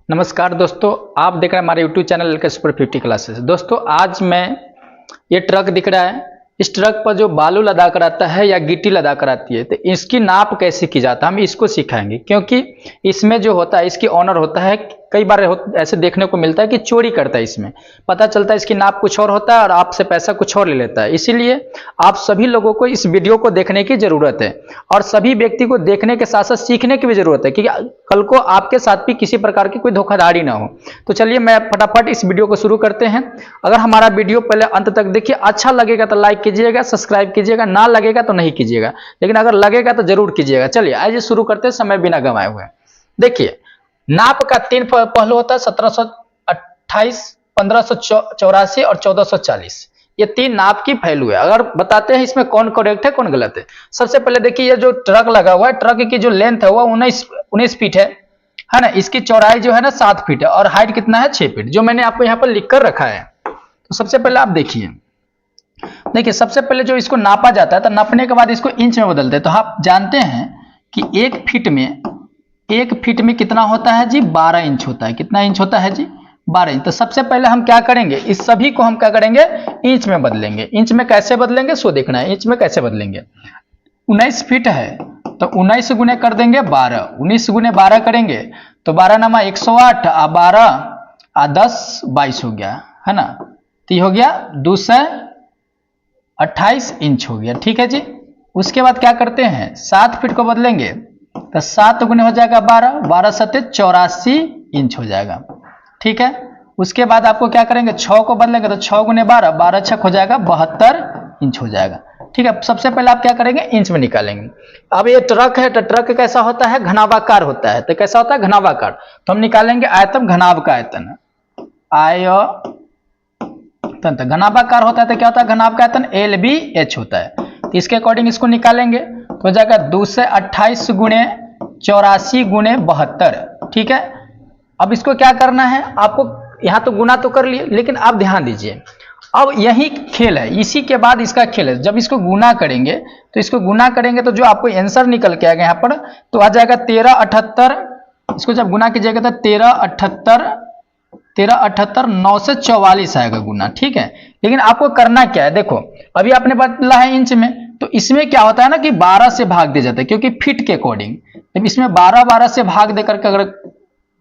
नमस्कार दोस्तों, आप देख रहे हैं हमारे YouTube channel L K super 50 classes. दोस्तों आज मैं ये ट्रक दिख रहा है, इस ट्रक पर जो बालू लदा कर आता है या गिट्टी लदा कर आती है तो इसकी नाप कैसे की जाता है हम इसको सिखाएंगे। क्योंकि इसमें जो होता है इसकी ऑनर होता है, कई बार ऐसे देखने को मिलता है कि चोरी करता है। इसमें पता चलता है इसकी नाप कुछ और होता है और आपसे पैसा कुछ और ले लेता है। इसीलिए आप सभी लोगों को इस वीडियो को देखने की जरूरत है और सभी व्यक्ति को देखने के साथ साथ सीखने की भी जरूरत है कि कल को आपके साथ भी किसी प्रकार की कोई धोखाधड़ी ना हो। तो चलिए मैं फटाफट इस वीडियो को शुरू करते हैं। अगर हमारा वीडियो पहले अंत तक देखिए, अच्छा लगेगा तो लाइक कीजिएगा, सब्सक्राइब कीजिएगा, ना लगेगा तो नहीं कीजिएगा, लेकिन अगर लगेगा तो जरूर कीजिएगा। चलिए आइए शुरू करते हैं समय बिना गंवाए हुए। देखिए नाप का तीन पहलू होता है, 1728, 1584 और 1440। ये तीन नाप की पहलू है। अगर बताते हैं इसमें कौन करेक्ट है कौन गलत है। सबसे पहले देखिए ये जो ट्रक लगा हुआ है, ट्रक की जो लेंथ है वो 19 फीट है ना। इसकी चौड़ाई जो है ना 7 फीट है और हाइट कितना है 6 फीट, जो मैंने आपको यहाँ पर लिख कर रखा है। तो सबसे पहले आप देखिए सबसे पहले जो इसको नापा जाता है तो नापने के बाद इसको इंच में बदलते हैं। तो आप जानते हैं कि एक फीट में कितना होता है जी, 12 इंच होता है। कितना इंच होता है जी, 12 इंच। तो सबसे पहले हम क्या करेंगे, इस सभी को हम क्या करेंगे, इंच में बदलेंगे। इंच में कैसे बदलेंगे सो देखना है। इंच में कैसे बदलेंगे, 19 फीट है तो 19 गुने कर देंगे 12, 19 गुने 12 करेंगे तो 12 नमा 108 आ 12 आ 10 22 हो गया है ना। तो ये हो गया 228 इंच हो गया, ठीक है जी। उसके बाद क्या करते हैं, 7 फीट को बदलेंगे तो 7 गुने हो जाएगा 12, 12 सत्ते 84 इंच हो जाएगा, ठीक है। उसके बाद आपको क्या करेंगे, 6 को बदलेंगे तो 6 गुने 12, 12 छक हो जाएगा 72 इंच हो जाएगा, ठीक है। सबसे पहले आप क्या करेंगे, इंच में निकालेंगे। अब ये ट्रक है तो ट्रक कैसा होता है, घनावाकार होता है। तो कैसा होता है, घनावाकार। तो हम निकालेंगे आयतन, घनाभ का आयतन, आयतन घनावाकार होता है। तो क्या होता है, घनाभ का आयतन LBH होता है। तो इसके अकॉर्डिंग इसको निकालेंगे तो हो जाएगा 228 गुणे 84 गुणे 72, ठीक है। अब इसको क्या करना है, आपको यहां तो गुना तो कर लिए, लेकिन आप ध्यान दीजिए अब यही खेल है, इसी के बाद इसका खेल है। जब इसको गुना करेंगे तो जो आपको आंसर निकल के आएगा यहाँ पर तो आ जाएगा 1378। इसको जब गुना कीजिएगा तो 1378 9 से 44 आएगा गुना, ठीक है। लेकिन आपको करना क्या है, देखो अभी आपने बदला है इंच में, तो इसमें क्या होता है ना कि 12 से भाग दिया जाता है, क्योंकि फीट के अकॉर्डिंग। जब इसमें 12 से भाग देकर के अगर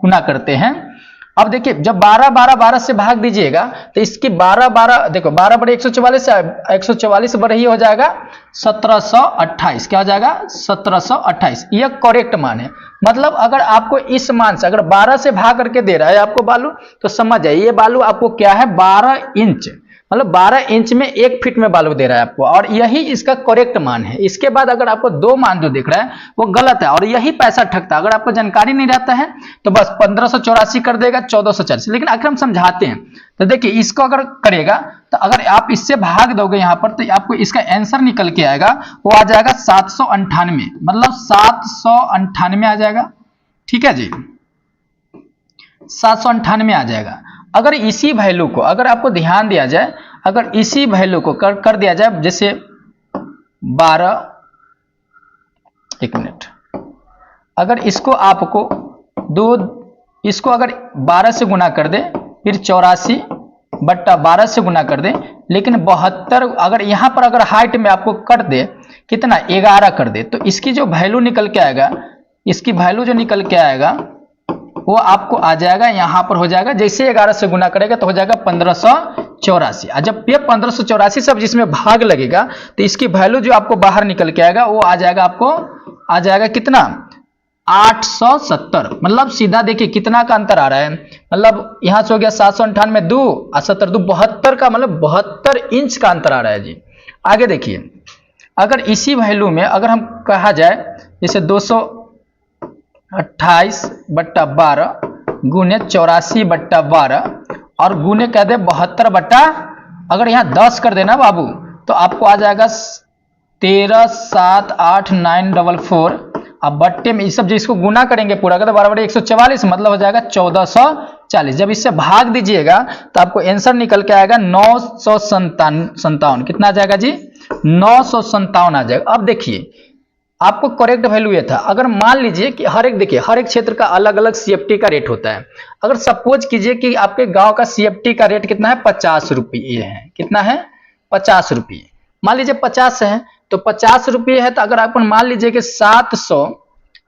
गुना करते हैं, अब देखिए जब 12 से भाग दीजिएगा तो इसकी 12 देखो 12 बड़े 144 से 144 बड़े ही हो जाएगा 1728। क्या हो जाएगा, 1728। यह करेक्ट मान है। मतलब अगर आपको इस मान से अगर 12 से भाग करके दे रहा है आपको बालू, तो समझ जाइए ये बालू आपको क्या है, 12 इंच, मतलब 12 इंच में 1 फीट में बालू दे रहा है आपको, और यही इसका करेक्ट मान है। इसके बाद अगर आपको दो मान जो दिख रहा है वो गलत है और यही पैसा ठगता है। अगर आपको जानकारी नहीं रहता है तो बस 1584 कर देगा 1440, लेकिन आखिर हम समझाते हैं। तो देखिए इसको अगर करेगा तो अगर आप इससे भाग दोगे यहां पर तो आपको इसका आंसर निकल के आएगा, वो आ जाएगा 798, मतलब 798 आ जाएगा, ठीक है जी, 798 आ जाएगा। अगर इसी वैल्यू को अगर आपको ध्यान दिया जाए, अगर इसी वैल्यू को कर दिया जाए, जैसे 12, एक मिनट, अगर इसको आपको इसको अगर 12 से गुना कर दे, फिर 84/12 से गुना कर दे, लेकिन 72 अगर यहां पर अगर हाइट में आपको कर दे कितना 11 कर दे, तो इसकी जो वैल्यू निकल के आएगा, इसकी वैल्यू जो निकल के आएगा वो आपको आ जाएगा, यहां पर हो जाएगा, जैसे 11 से गुना करेगा तो हो जाएगा 1584। जब ये 1584 सब जिसमें भाग लगेगा तो इसकी वैल्यू जो आपको बाहर निकल के आएगा वो आ जाएगा, आपको आ जाएगा कितना, 870। मतलब सीधा देखिए कितना का अंतर आ रहा है, मतलब यहां से हो गया 798 2 और 70 2 72 का, मतलब 72 इंच का अंतर आ रहा है जी। आगे देखिए अगर इसी वैल्यू में अगर हम कहा जाए जैसे 228/12 गुने 84/12 और गुने कह दे 72 अगर यहाँ 10 कर देना बाबू तो आपको आ जाएगा 13,7,8,944। अब बट्टे में इस सब जिसको गुना करेंगे पूरा का तो 12/144, मतलब हो जाएगा 1440। जब इससे भाग दीजिएगा तो आपको आंसर निकल के आएगा 957। कितना आ जाएगा जी, 957 आ जाएगा। अब देखिए आपको करेक्ट वैल्यू ये था। अगर मान लीजिए कि हर एक, देखिए हर एक क्षेत्र का अलग अलग सीएफटी का रेट होता है। अगर सपोज कीजिए कि आपके गांव का सीएफटी का रेट कितना है, 50 रुपये है। कितना है, 50 रुपये। मान लीजिए 50 है तो 50 रुपये है, तो अगर आप मान लीजिए कि 700,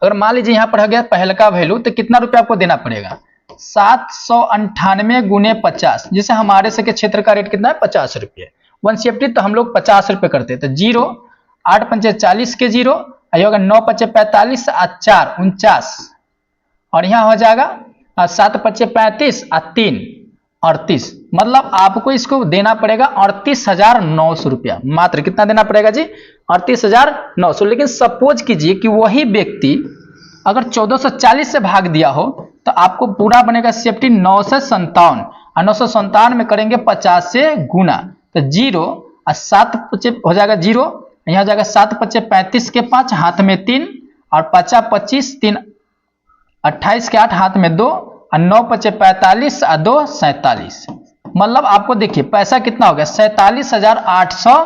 अगर मान लीजिए यहाँ पर हो गया पहले का वैल्यू, तो कितना रुपया आपको देना पड़ेगा, 798 गुने 50, जिसे हमारे से के क्षेत्र का रेट कितना है, 50 रुपये। 1 सीएफटी तो हम लोग 50 रुपये करते, तो 0, 8 पंचे 40 के 0, होगा 9 पचे 45, 4 49, और यहाँ हो जाएगा 7 पचे 35, 3 38। मतलब आपको इसको देना पड़ेगा 38,900 रुपया। मात्र कितना देना पड़ेगा जी, 38,900। लेकिन सपोज कीजिए कि वही व्यक्ति अगर 1440 से भाग दिया हो, तो आपको पूरा बनेगा सीएफटी 957, और 957 में करेंगे 50 से गुना, तो 0 और 7 पचे हो जाएगा 0, यहाँ हो जाएगा 7 पचे 35 के 5, हाथ में 3, और 50 25, 3 28 के 8, हाथ में 2, और 9 पचे 45, और 2 47। मतलब आपको देखिए पैसा कितना हो गया, 47,800,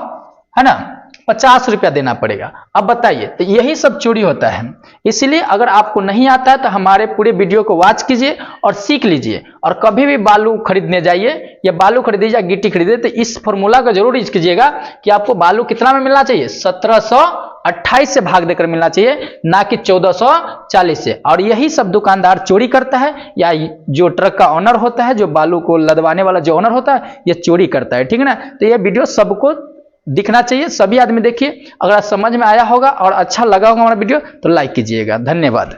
है ना, 50 रुपया देना पड़ेगा। अब बताइए, तो यही सब चोरी होता है। इसलिए अगर आपको नहीं आता है तो हमारे पूरे वीडियो को वॉच कीजिए और सीख लीजिए, और कभी भी बालू खरीदने जाइए, या बालू खरीदिए या गिट्टी खरीदिए, तो इस फॉर्मूला का जरूर यूज कीजिएगा कि आपको बालू कितना में मिलना चाहिए, 1728 से भाग देकर मिलना चाहिए, ना कि 1440 से। और यही सब दुकानदार चोरी करता है, या जो ट्रक का ऑनर होता है, जो बालू को लदवाने वाला जो ऑनर होता है, ये चोरी करता है। ठीक है ना। तो ये वीडियो सबको दिखना चाहिए, सभी आदमी देखिए। अगर समझ में आया होगा और अच्छा लगा होगा हमारा वीडियो, तो लाइक कीजिएगा। धन्यवाद।